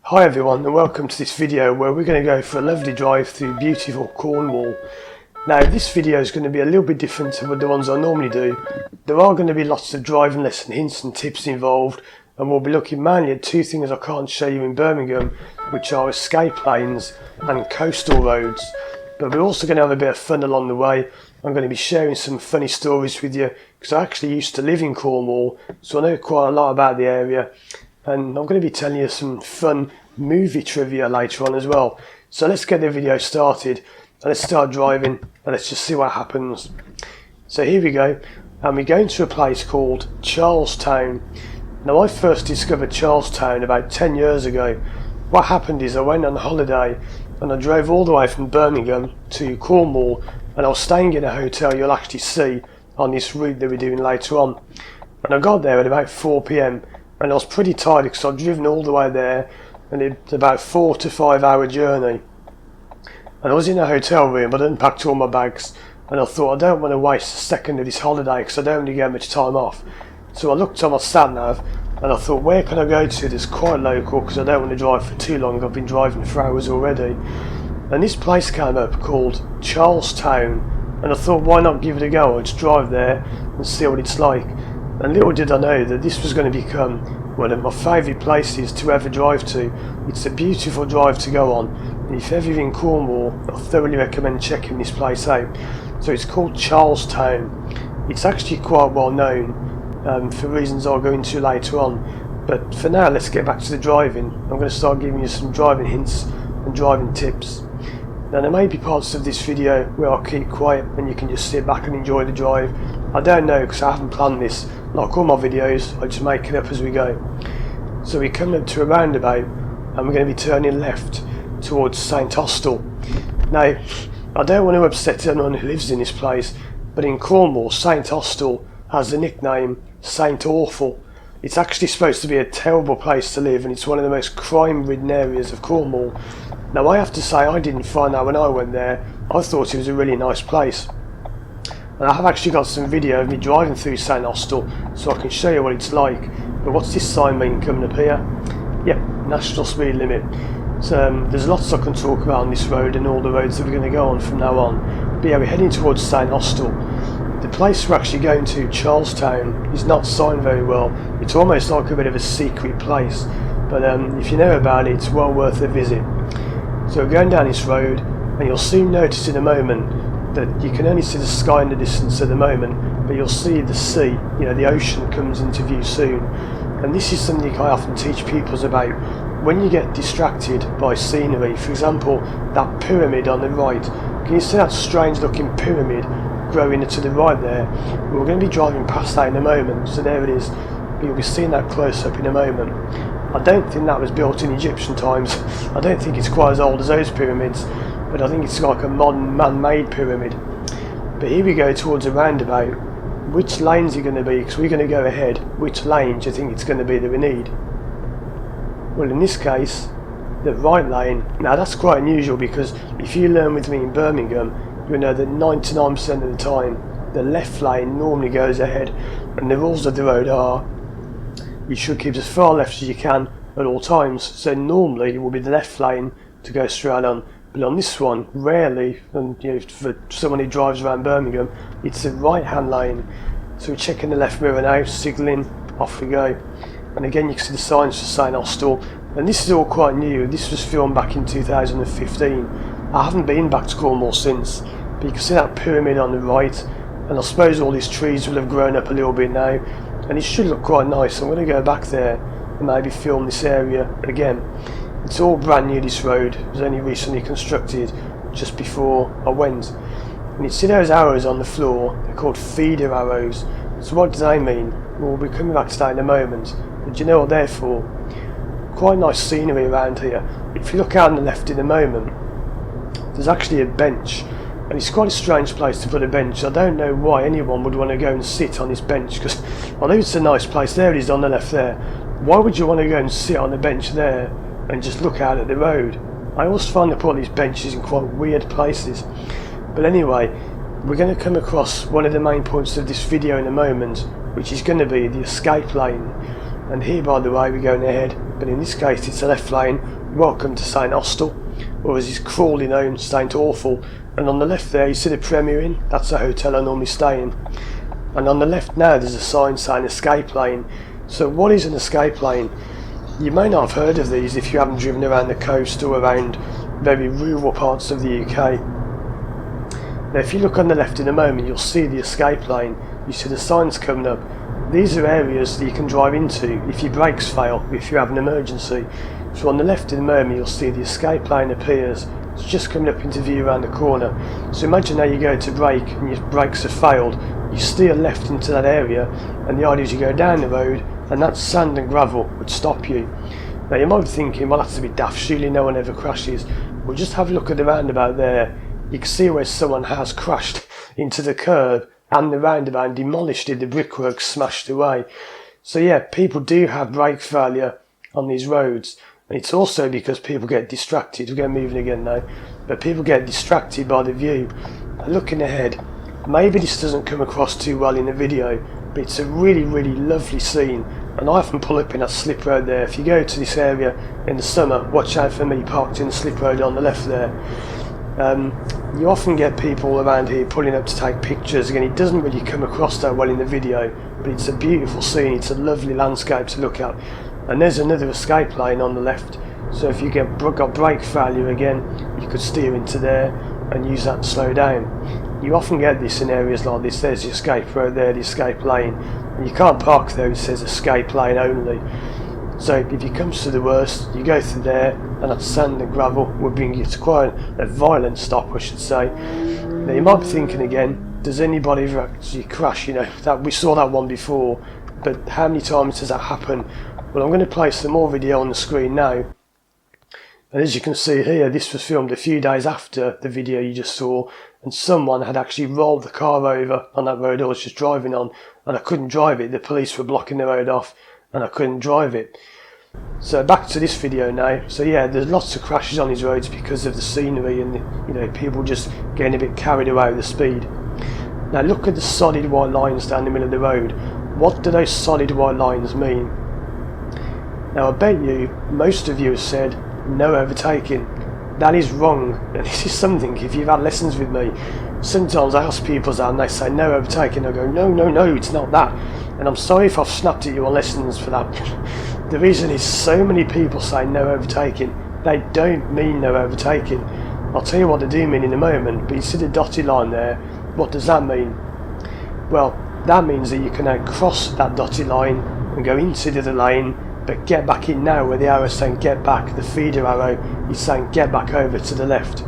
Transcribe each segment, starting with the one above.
Hi everyone and welcome to this video where we're going to go for a lovely drive through beautiful Cornwall. Now this video is going to be a little bit different to the ones I normally do. There are going to be lots of driving lesson hints and tips involved, and we'll be looking mainly at two things I can't show you in Birmingham, which are escape lanes and coastal roads. But we're also going to have a bit of fun along the way. I'm going to be sharing some funny stories with you because I actually used to live in Cornwall, so I know quite a lot about the area. And I'm going to be telling you some fun movie trivia later on as well. So let's get the video started and let's start driving and let's just see what happens. So here we go, and we're going to a place called Charlestown. Now I first discovered Charlestown about 10 years ago. What happened is I went on holiday and I drove all the way from Birmingham to Cornwall, and I was staying in a hotel you'll actually see on this route that we're doing later on. And I got there at about 4 PM. and I was pretty tired because I'd driven all the way there and it's about 4 to 5 hour journey. And I was in a hotel room, I'd unpacked all my bags and I thought I don't want to waste a second of this holiday because I don't really get much time off. So I looked on my sat nav and I thought, where can I go to that's quite local because I don't want to drive for too long, I've been driving for hours already. And this place came up called Charlestown, and I thought, why not give it a go? I'll just drive there and see what it's like. And little did I know that this was going to become one of my favourite places to ever drive to. It's a beautiful drive to go on, and if ever you're in Cornwall, I thoroughly recommend checking this place out. So it's called Charlestown. It's actually quite well known for reasons I'll go into later on. But for now, let's get back to the driving. I'm going to start giving you some driving hints and driving tips. Now there may be parts of this video where I'll keep quiet and you can just sit back and enjoy the drive. I don't know because I haven't planned this. Like all my videos, I just make it up as we go. So we're coming up to a roundabout and we're going to be turning left towards St Austell. Now, I don't want to upset anyone who lives in this place, but in Cornwall, St Austell has the nickname St Awful. It's actually supposed to be a terrible place to live, and it's one of the most crime-ridden areas of Cornwall. Now I have to say, I didn't find that when I went there. I thought it was a really nice place. And I have actually got some video of me driving through St Austell, so I can show you what it's like. But what's this sign mean coming up here? Yep, national speed limit. So there's lots I can talk about on this road and all the roads that we're going to go on from now on. But yeah, we're heading towards St Austell. The place we're actually going to, Charlestown, is not signed very well. It's almost like a bit of a secret place. But if you know about it, it's well worth a visit. So we're going down this road, and you'll soon notice in a moment that you can only see the sky in the distance at the moment, but you'll see the sea, you know, the ocean comes into view soon. And this is something I often teach pupils about. When you get distracted by scenery, for example, that pyramid on the right, can you see that strange looking pyramid growing to the right there? We're going to be driving past that in a moment, so there it is. You'll be seeing that close up in a moment. I don't think that was built in Egyptian times. I don't think it's quite as old as those pyramids, but I think it's like a modern man-made pyramid. But here we go towards a roundabout. Which lane's it going to be? Because we're going to go ahead. Which lane do you think it's going to be that we need? Well, in this case, the right lane. Now that's quite unusual because if you learn with me in Birmingham, you'll know that 99% of the time the left lane normally goes ahead, and the rules of the road are you should keep as far left as you can at all times. So normally it will be the left lane to go straight on, but on this one, rarely, and you know, for someone who drives around Birmingham, it's the right hand lane. So we're checking the left mirror now, signalling, off we go. And again you can see the signs for St Austell, and this is all quite new. This was filmed back in 2015. I haven't been back to Cornwall since, but you can see that pyramid on the right, and I suppose all these trees will have grown up a little bit now, and it should look quite nice. I'm going to go back there and maybe film this area again. It's all brand new, this road. It was only recently constructed just before I went. And you see those arrows on the floor, they're called feeder arrows. So what do they mean? Well, we'll be coming back to that in a moment. But do you know what they're for? Quite nice scenery around here. If you look out on the left in a moment, there's actually a bench. And it's quite a strange place to put a bench. I don't know why anyone would want to go and sit on this bench, because although it's a nice place, there it is on the left there. Why would you want to go and sit on the bench there and just look out at the road? I always find they put these benches in quite weird places. But anyway, we're going to come across one of the main points of this video in a moment, which is going to be the escape lane. And here, by the way, we're going ahead, but in this case it's a left lane, welcome to St Austell, or as it's crawley known, St Awful. And on the left there you see the Premier Inn, that's a hotel I normally stay in. And on the left now there's a sign saying escape lane. So what is an escape lane? You may not have heard of these if you haven't driven around the coast or around very rural parts of the UK. Now if you look on the left in a moment you'll see the escape lane, you see the signs coming up. These are areas that you can drive into if your brakes fail, if you have an emergency. So on the left in a moment you'll see the escape lane appears. It's just coming up into view around the corner. So imagine now you go to brake and your brakes have failed. You steer left into that area and the idea is you go down the road and that sand and gravel would stop you. Now you might be thinking, well that's a bit daft, surely no one ever crashes. Well just have a look at the roundabout there. You can see where someone has crashed into the curb and the roundabout and demolished it, the brickwork smashed away. So yeah, people do have brake failure on these roads. And it's also because people get distracted. We're going moving again now, but people get distracted by the view. Looking ahead, maybe this doesn't come across too well in the video, but it's a really lovely scene. And I often pull up in that slip road there. If you go to this area in the summer, watch out for me parked in the slip road on the left there. You often get people around here pulling up to take pictures. Again, it doesn't really come across that well in the video, but it's a beautiful scene. It's a lovely landscape to look at. And there's another escape lane on the left, so if you got brake failure again, you could steer into there and use that to slow down. You often get this in areas like this. There's the escape road there, the escape lane, and you can't park there, it says escape lane only. So if it comes to the worst, you go through there and that sand and gravel will bring you to quite a violent stop, I should say. Now you might be thinking again, does anybody ever actually crash? You know, that we saw that one before, but how many times does that happen? Well, I'm going to play some more video on the screen now. And as you can see here, this was filmed a few days after the video you just saw, and someone had actually rolled the car over on that road I was just driving on, and I couldn't drive it. The police were blocking the road off and I couldn't drive it. So back to this video now. So yeah, there's lots of crashes on these roads because of the scenery and people just getting a bit carried away with the speed. Now look at the solid white lines down the middle of the road. What do those solid white lines mean? Now I bet you, most of you have said, no overtaking. That is wrong, and this is something, if you've had lessons with me, sometimes I ask people that and they say no overtaking, I go no, it's not that. And I'm sorry if I've snapped at you on lessons for that. The reason is so many people say no overtaking, they don't mean no overtaking. I'll tell you what they do mean in a moment, but you see the dotted line there, what does that mean? Well, that means that you can now cross that dotted line and go into the other lane, but get back in now where the arrow is saying get back, the feeder arrow is saying get back over to the left.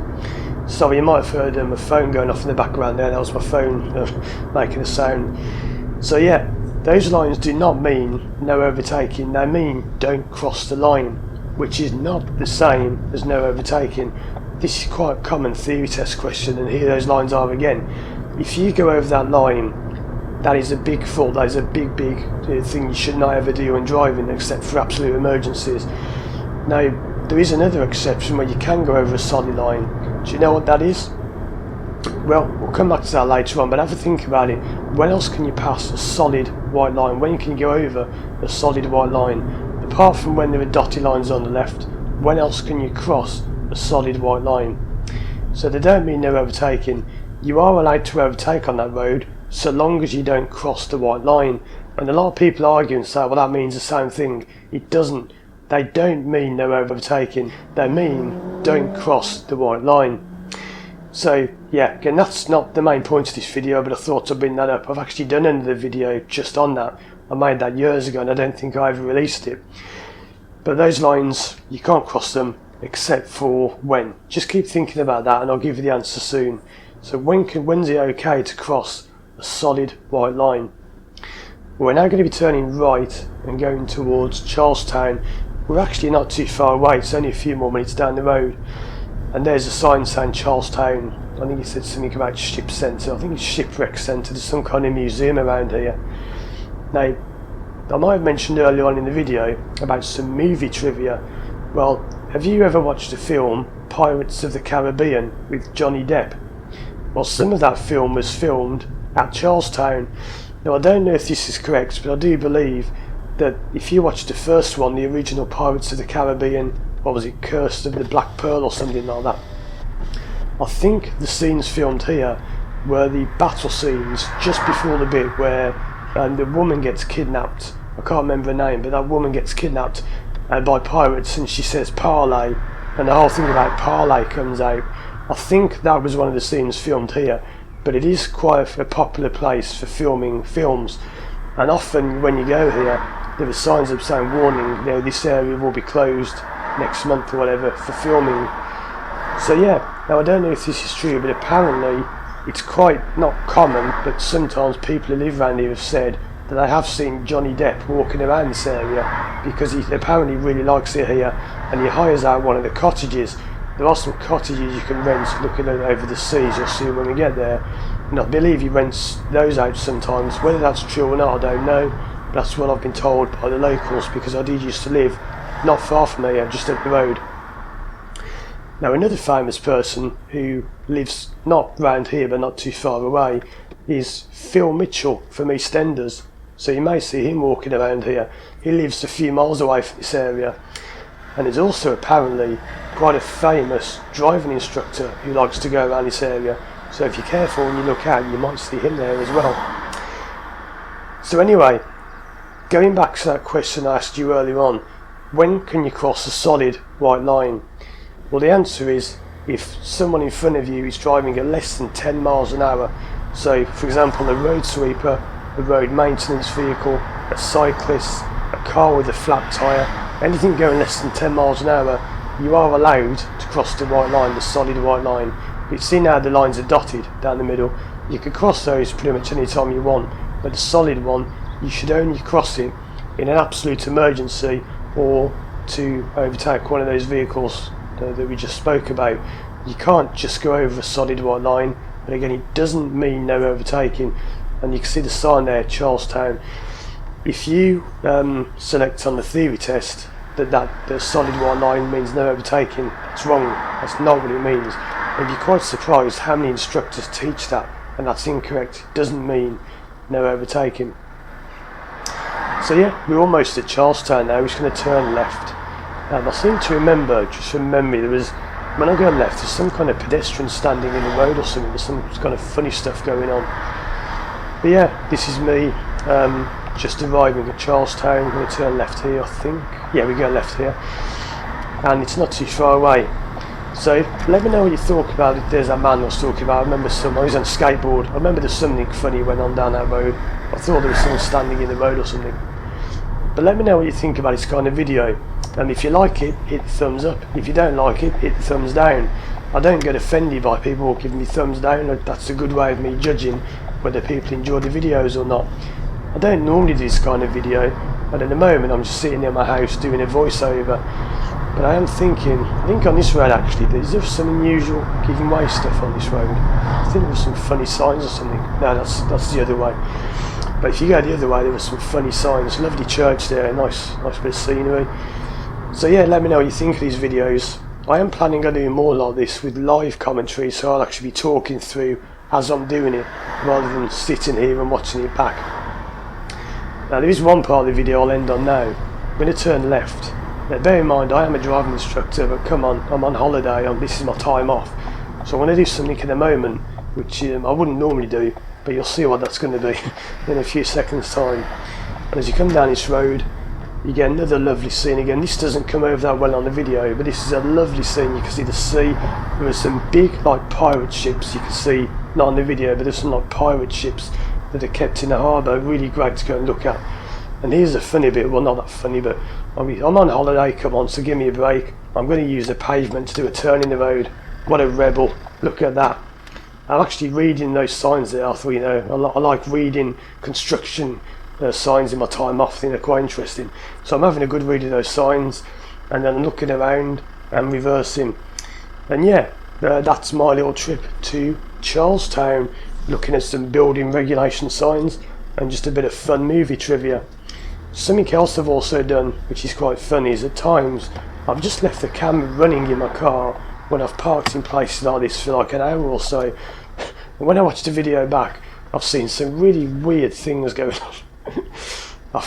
Sorry, you might have heard my phone going off in the background there, that was my phone making a sound. So yeah, those lines do not mean no overtaking, they mean don't cross the line, which is not the same as no overtaking. This is quite a common theory test question, and here those lines are again. If you go over that line, that is a big fault, that is a big thing you should not ever do when driving, except for absolute emergencies. Now, there is another exception where you can go over a solid line. Do you know what that is? Well, we'll come back to that later on, but have a think about it. When else can you pass a solid white line? When can you go over a solid white line? Apart from when there are dotted lines on the left, when else can you cross a solid white line? So they don't mean no overtaking. You are allowed to overtake on that road, so long as you don't cross the white line. And a lot of people argue and say, well, that means the same thing. It doesn't. They don't mean no overtaking. They mean don't cross the white line. So yeah, again, that's not the main point of this video, but I thought I'd bring that up. I've actually done another video just on that. I made that years ago and I don't think I ever released it. But those lines, you can't cross them except for when. Just keep thinking about that and I'll give you the answer soon. So when's it okay to cross a solid white line? We're now going to be turning right and going towards Charlestown. We're actually not too far away, it's only a few more minutes down the road. And there's a sign saying Charlestown. I think it said something about ship centre. I think it's shipwreck centre. There's some kind of museum around here. Now, I might have mentioned earlier on in the video about some movie trivia. Well, have you ever watched the film Pirates of the Caribbean with Johnny Depp? Well, some of that film was filmed at Charlestown. Now, I don't know if this is correct, but I do believe that if you watch the first one, the original Pirates of the Caribbean, what was it, Curse of the Black Pearl or something like that, I think the scenes filmed here were the battle scenes just before the bit where the woman gets kidnapped. I can't remember her name, but that woman gets kidnapped by pirates, and she says parlay, and the whole thing about parlay comes out. I think that was one of the scenes filmed here, but it is quite a popular place for filming films, and often when you go here there are signs of saying warning, you know, this area will be closed next month or whatever for filming. So yeah, now I don't know if this is true, but apparently it's quite not common, but sometimes people who live around here have said that they have seen Johnny Depp walking around this area, because he apparently really likes it here, and he hires out one of the cottages. There are some cottages you can rent looking over the seas, you'll see when we get there, and I believe he rents those out sometimes. Whether that's true or not I don't know, but that's what I've been told by the locals, because I did used to live not far from here, just up the road. Now another famous person who lives not round here but not too far away is Phil Mitchell from EastEnders, so you may see him walking around here. He lives a few miles away from this area, and is also apparently quite a famous driving instructor who likes to go around this area, so if you're careful when you look out you might see him there as well. So anyway, going back to that question I asked you earlier on, when can you cross a solid white line? Well, the answer is if someone in front of you is driving at less than 10 miles an hour. So for example, a road sweeper, a road maintenance vehicle, a cyclist, a car with a flat tyre, anything going less than 10 miles an hour, you are allowed to cross the white line, the solid white line. You see now the lines are dotted down the middle. You can cross those pretty much any time you want, but the solid one, you should only cross it in an absolute emergency or to overtake one of those vehicles that we just spoke about. You can't just go over a solid white line, but again it doesn't mean no overtaking, and you can see the sign there, Charlestown. If you select on the theory test that the solid white line means no overtaking, it's wrong. That's not what it means. You'd be quite surprised how many instructors teach that, and that's incorrect. It doesn't mean no overtaking. So yeah, we're almost at Charlestown now. We're just going to turn left. I seem to remember, just from memory, there was, when I go left, there's some kind of pedestrian standing in the road or something. There's some kind of funny stuff going on. But yeah, this is me just arriving at Charlestown. I'm going to turn left here, I think. Yeah, we go left here. And it's not too far away. So let me know what you thought about it. There's that man I was talking about. I remember he was on a skateboard. I remember there's something funny went on down that road. I thought there was someone standing in the road or something. But let me know what you think about this kind of video. And if you like it, hit the thumbs up. If you don't like it, hit the thumbs down. I don't get offended by people giving me thumbs down. That's a good way of me judging whether people enjoy the videos or not. I don't normally do this kind of video, but at the moment I'm just sitting in my house doing a voiceover. But I am thinking, I think on this road actually, there's some unusual giving way stuff on this road. I think there was some funny signs or something. No, that's the other way. But if you go the other way, there were some funny signs. Lovely church there, nice bit of scenery. So yeah, let me know what you think of these videos. I am planning on doing more like this with live commentary, so I'll actually be talking through as I'm doing it, rather than sitting here and watching it back. Now there is one part of the video I'll end on now. I'm going to turn left. Now bear in mind, I am a driving instructor, but come on, I'm on holiday, this is my time off. So I want to do something in a moment, which I wouldn't normally do, but you'll see what that's going to be in a few seconds time. And as you come down this road, you get another lovely scene again. This doesn't come over that well on the video, but this is a lovely scene. You can see the sea. There are some big like pirate ships you can see, not on the video, but there's some like pirate ships that are kept in the harbour. Really great to go and look at. And here's a funny bit, well not that funny, but I'm on holiday, come on, so give me a break. I'm going to use the pavement to do a turn in the road. What a rebel, look at that. I'm actually reading those signs there. I thought, you know, I like reading construction signs in my time off. I think they're quite interesting. So I'm having a good read of those signs, and then looking around and reversing. And yeah, that's my little trip to Charlestown, looking at some building regulation signs and just a bit of fun movie trivia. Something else I've also done, which is quite funny, is at times I've just left the camera running in my car when I've parked in places like this for like an hour or so. And when I watch the video back, I've seen some really weird things going on.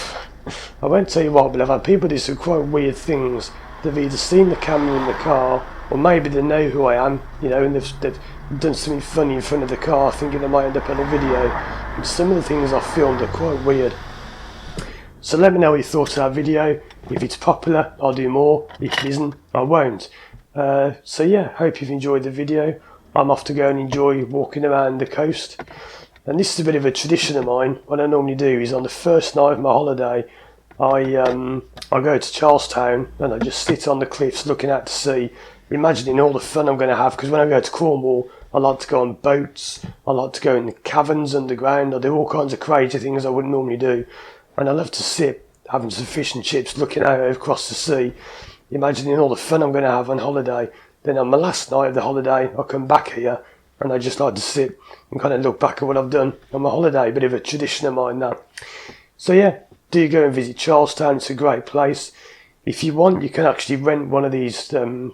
I won't tell you what, but I've had people do some quite weird things. They've either seen the camera in the car, or maybe they know who I am, you know, and they've done something funny in front of the car thinking they might end up on a video. And some of the things I've filmed are quite weird. So let me know what you thought of that video. If it's popular, I'll do more. If it isn't, I won't. So yeah, hope you've enjoyed the video. I'm off to go and enjoy walking around the coast. And this is a bit of a tradition of mine. What I normally do is on the first night of my holiday, I go to Charlestown and I just sit on the cliffs looking out to sea, imagining all the fun I'm going to have. Because when I go to Cornwall, I like to go on boats, I like to go in the caverns underground, I do all kinds of crazy things I wouldn't normally do. And I love to sit having some fish and chips looking out across the sea, imagining all the fun I'm going to have on holiday. Then on my last night of the holiday, I come back here and I just like to sit and kind of look back at what I've done on my holiday. Bit of a tradition of mine that. So yeah, do go and visit Charlestown. It's a great place. If you want, you can actually rent one of these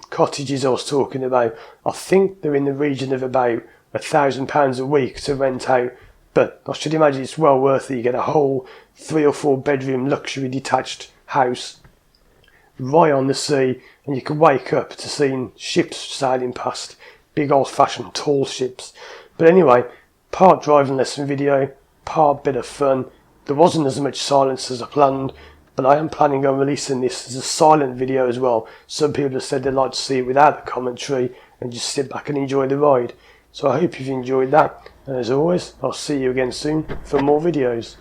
cottages I was talking about. I think they're in the region of about £1,000 a week to rent out. But I should imagine it's well worth it. You get a whole 3 or 4 bedroom luxury detached house right on the sea, and you can wake up to seeing ships sailing past, big old fashioned tall ships. But anyway, part driving lesson video, part bit of fun. There wasn't as much silence as I planned, but I am planning on releasing this as a silent video as well. Some people have said they'd like to see it without the commentary and just sit back and enjoy the ride. So I hope you've enjoyed that, and as always, I'll see you again soon for more videos.